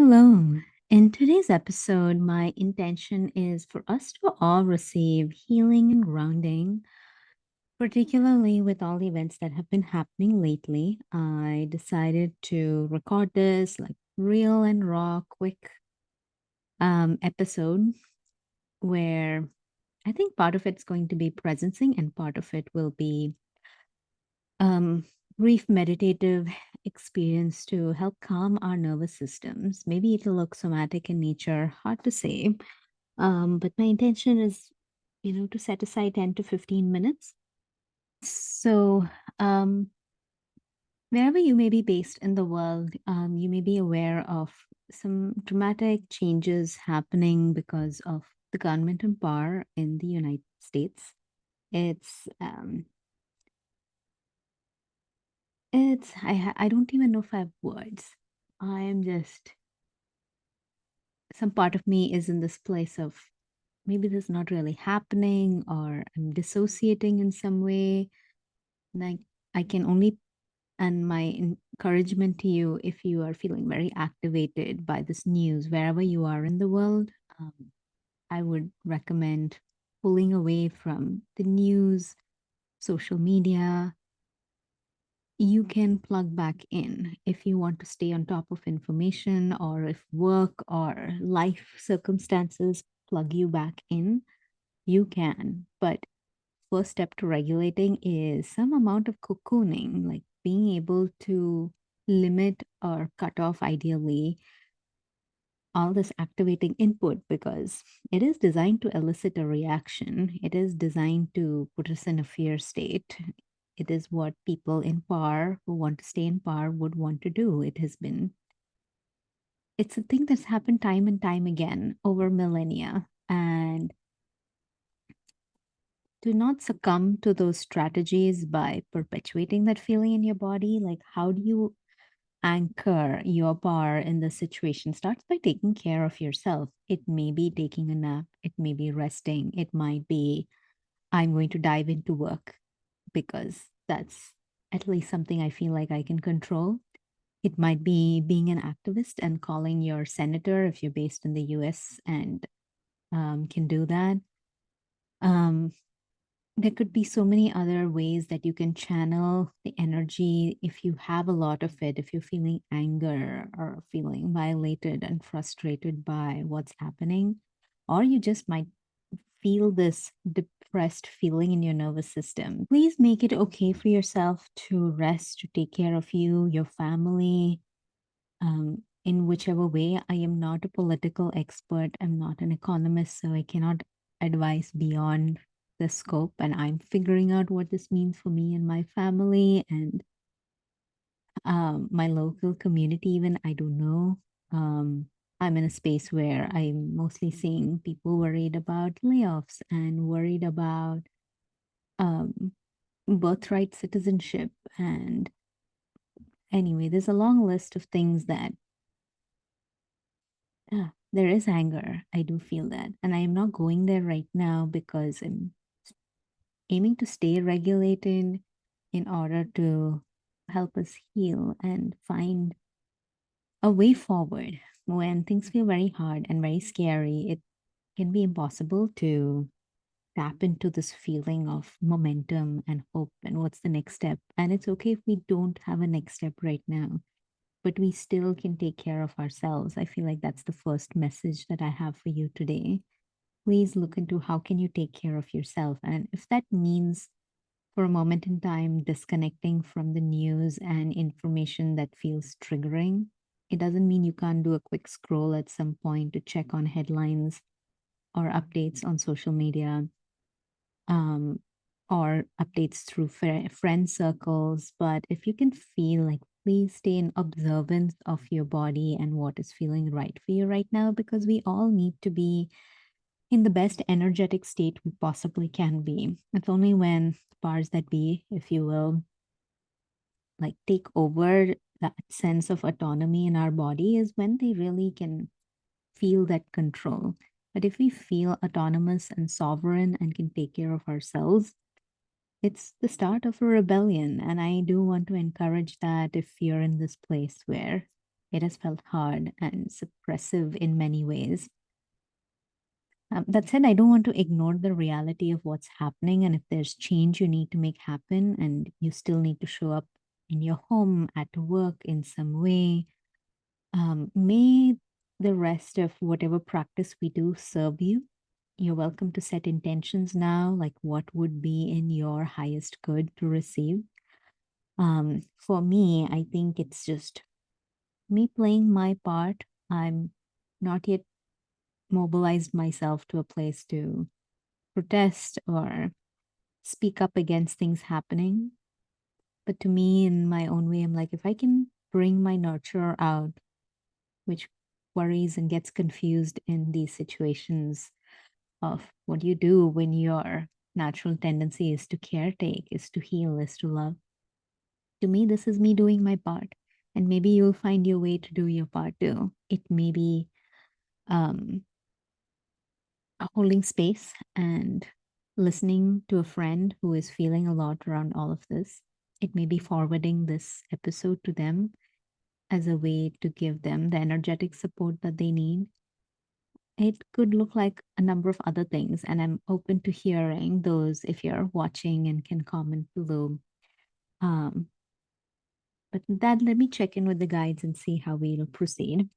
Hello. In today's episode, my intention is for us to all receive healing and grounding, particularly with all the events that have been happening lately. I decided to record this like real and raw, quick episode where I think part of it's going to be presencing and part of it will be um, brief meditative experience to help calm our nervous systems. Maybe it'll look somatic in nature, hard to say. But my intention is, to set aside 10 to 15 minutes. So, um, wherever you may be based in the world, you may be aware of some dramatic changes happening because of the government in power in the United States. It's, um, I don't even know if I have words. I am just, some part of me is in this place of maybe this is not really happening or I'm dissociating in some way. Like I can only, and my encouragement to you, if you are feeling very activated by this news, wherever you are in the world, um, I would recommend pulling away from the news, social media. You can plug back in if you want to stay on top of information, or if work or life circumstances plug you back in, you can. But first step to regulating is some amount of cocooning, like being able to limit or cut off, ideally, all this activating input because it is designed to elicit a reaction. It is designed to put us in a fear state. It is what people in power who want to stay in power would want to do. It's a thing that's happened time and time again over millennia. And to not succumb to those strategies by perpetuating that feeling in your body, like how do you anchor your power in the situation? Starts by taking care of yourself. It may be taking a nap, it may be resting, it might be I'm going to dive into work because that's at least something I feel like I can control. It might be being an activist and calling your senator if you're based in the US and can do that. Um, there could be so many other ways that you can channel the energy if you have a lot of it, if you're feeling anger or feeling violated and frustrated by what's happening, or you just might feel this depressed feeling in your nervous system. Please make it okay for yourself to rest, to take care of you, your family, in whichever way. I am not a political expert, I'm not an economist, so I cannot advise beyond the scope. And I'm figuring out what this means for me and my family and my local community, even. I don't know. I'm in a space where I'm mostly seeing people worried about layoffs and worried about um, birthright citizenship. And anyway, there's a long list of things that there is anger. I do feel that. And I am not going there right now because I'm aiming to stay regulated in order to help us heal and find a way forward. When things feel very hard and very scary, it can be impossible to tap into this feeling of momentum and hope and what's the next step. And it's okay if we don't have a next step right now, but we still can take care of ourselves. I feel like that's the first message that I have for you today. Please look into how can you take care of yourself. And if that means for a moment in time disconnecting from the news and information that feels triggering, it doesn't mean you can't do a quick scroll at some point to check on headlines or updates on social media, um, or updates through friend circles. But if you can feel like, please stay in observance of your body and what is feeling right for you right now, because we all need to be in the best energetic state we possibly can be. It's only when powers that be, if you will, like take over that sense of autonomy in our body, is when they really can feel that control. But if we feel autonomous and sovereign and can take care of ourselves, it's the start of a rebellion. And I do want to encourage that if you're in this place where It has felt hard and suppressive in many ways. That said, I don't want to ignore the reality of what's happening. And if there's change you need to make happen and you still need to show up in your home, at work in some way, may the rest of whatever practice we do serve you. You're welcome to set intentions now, like what would be in your highest good to receive. For me, I think it's just me playing my part. I'm not yet mobilized myself to a place to protest or speak up against things happening. But to me, in my own way, I'm like, if I can bring my nurturer out, which worries and gets confused in these situations of what you do when your natural tendency is to caretake, is to heal, is to love. To me, this is me doing my part. And maybe you'll find your way to do your part too. It may be um, holding space and listening to a friend who is feeling a lot around all of this. It may be forwarding this episode to them as a way to give them the energetic support that they need. It could look like a number of other things, and I'm open to hearing those if you're watching and can comment below. Um, but that, let me check in with the guides and see how we'll proceed.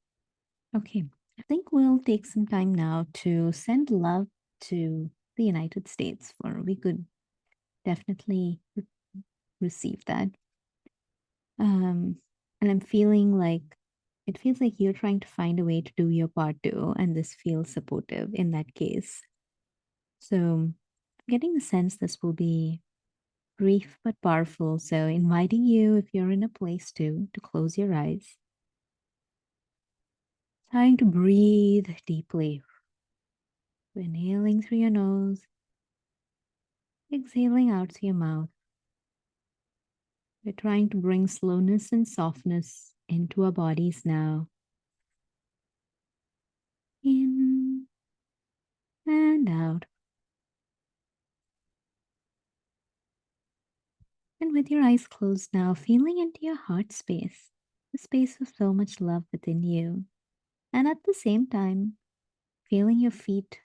Okay, I think we'll take some time now to send love to the United States, for we could definitely receive that. And I'm feeling like it feels like you're trying to find a way to do your part too, and this feels supportive in that case. So, I'm getting the sense this will be brief but powerful. So, inviting you, if you're in a place to close your eyes, trying to breathe deeply, inhaling through your nose, exhaling out through your mouth. We're trying to bring slowness and softness into our bodies now. In and out. And with your eyes closed now, feeling into your heart space, the space of so much love within you. And at the same time, feeling your feet.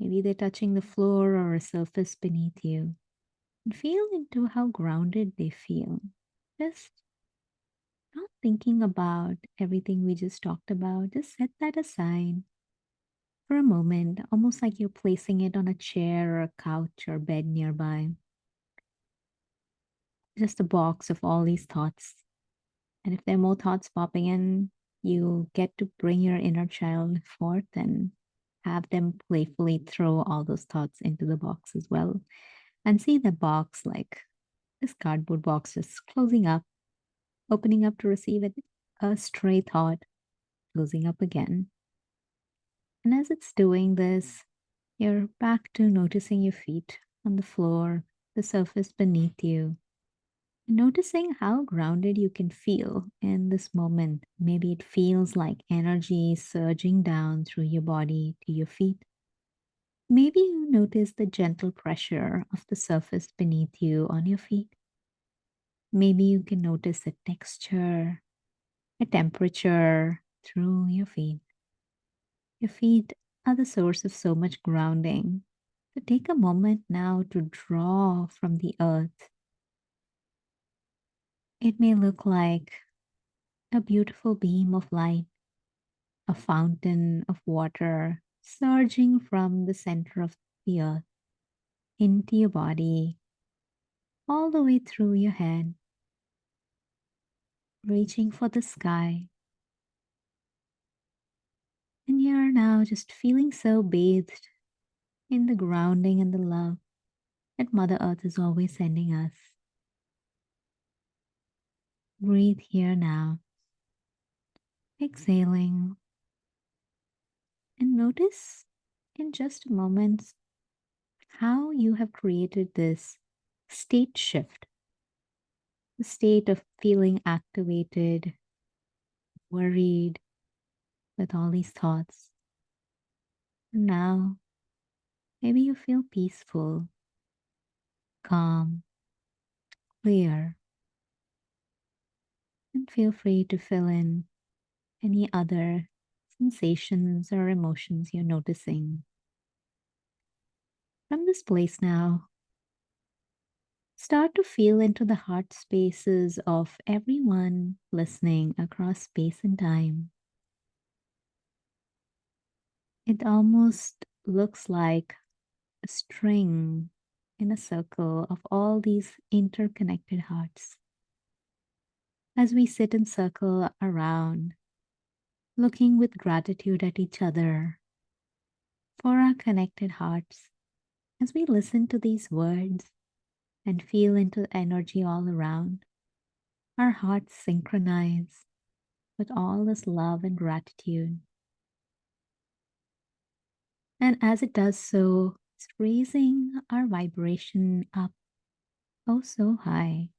Maybe they're touching the floor or a surface beneath you. And feel into how grounded they feel. Just not thinking about everything we just talked about. Just set that aside for a moment, almost like you're placing it on a chair or a couch or bed nearby. Just a box of all these thoughts. And if there are more thoughts popping in, you get to bring your inner child forth and have them playfully throw all those thoughts into the box as well. And see the box like this cardboard box just closing up, opening up to receive it, a stray thought, closing up again. And as it's doing this, you're back to noticing your feet on the floor, the surface beneath you, noticing how grounded you can feel in this moment. Maybe it feels like energy surging down through your body to your feet. Maybe you notice the gentle pressure of the surface beneath you on your feet. Maybe you can notice a texture, a temperature through your feet. Your feet are the source of so much grounding. So take a moment now to draw from the earth. It may look like a beautiful beam of light, a fountain of water surging from the center of the earth into your body, all the way through your head, reaching for the sky. And you're now just feeling so bathed in the grounding and the love that Mother Earth is always sending us. Breathe here now, exhaling, and notice in just a moment how you have created this state shift, the state of feeling activated, worried with all these thoughts. And now, maybe you feel peaceful, calm, clear, and feel free to fill in any other sensations or emotions you're noticing. From this place now, start to feel into the heart spaces of everyone listening across space and time. It almost looks like a string in a circle of all these interconnected hearts. As we sit in circle around, looking with gratitude at each other for our connected hearts, as we listen to these words and feel into the energy all around, our hearts synchronize with all this love and gratitude. And as it does so, it's raising our vibration up oh so high.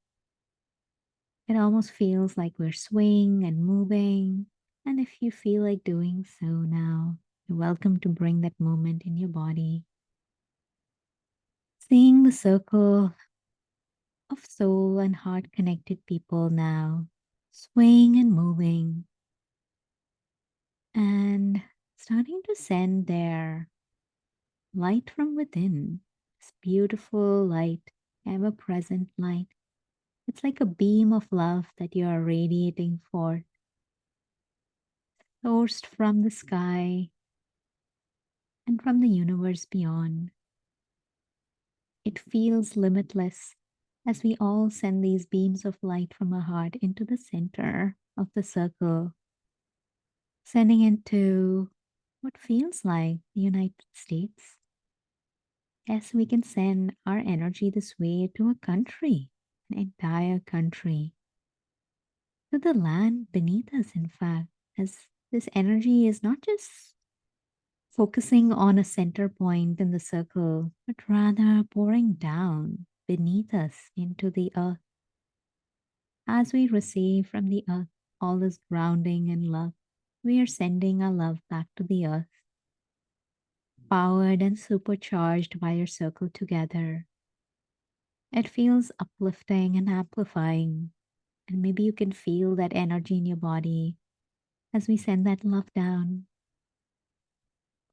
It almost feels like we're swaying and moving. And if you feel like doing so now, you're welcome to bring that moment in your body. Seeing the circle of soul and heart connected people now, swaying and moving, and starting to send their light from within. This beautiful light, ever present light. It's like a beam of love that you are radiating forth, sourced from the sky and from the universe beyond. It feels limitless as we all send these beams of light from our heart into the center of the circle, sending into what feels like the United States. Yes, we can send our energy this way to a country, an entire country, to the land beneath us, in fact, as this energy is not just focusing on a center point in the circle, but rather pouring down beneath us into the earth. As we receive from the earth all this grounding and love, we are sending our love back to the earth, powered and supercharged by our circle together. It feels uplifting and amplifying, and maybe you can feel that energy in your body as we send that love down.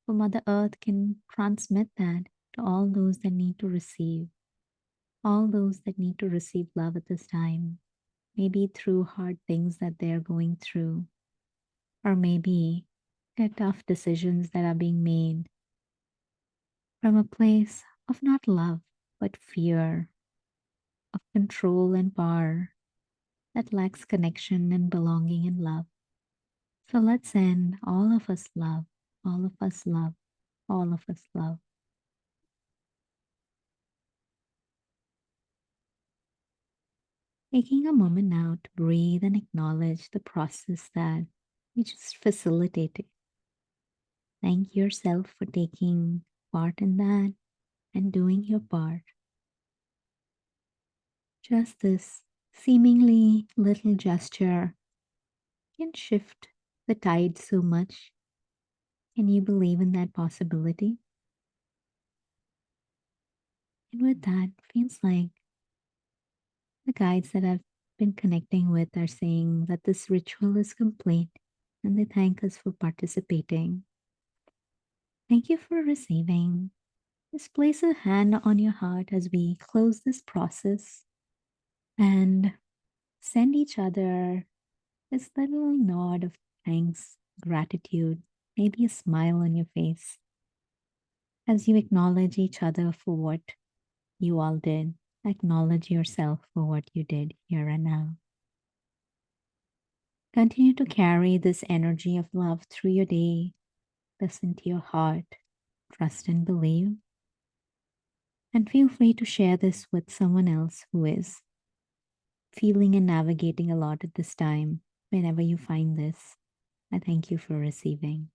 For Mother Earth can transmit that to all those that need to receive, all those that need to receive love at this time, maybe through hard things that they're going through, or maybe they're tough decisions that are being made from a place of not love, but fear, of control and power that lacks connection and belonging and love. So let's send all of us love, all of us love, all of us love. Taking a moment now to breathe and acknowledge the process that we just facilitated. Thank yourself for taking part in that and doing your part. Just this seemingly little gesture can shift the tide so much. Can you believe in that possibility? And with that, feels like the guides that I've been connecting with are saying that this ritual is complete and they thank us for participating. Thank you for receiving. Just place a hand on your heart as we close this process and send each other this little nod of thanks, gratitude, maybe a smile on your face as you acknowledge each other for what you all did. Acknowledge yourself for what you did here and now. Continue to carry this energy of love through your day. Listen to your heart, trust and believe. And feel free to share this with someone else who is feeling and navigating a lot at this time. Whenever you find this, I thank you for receiving.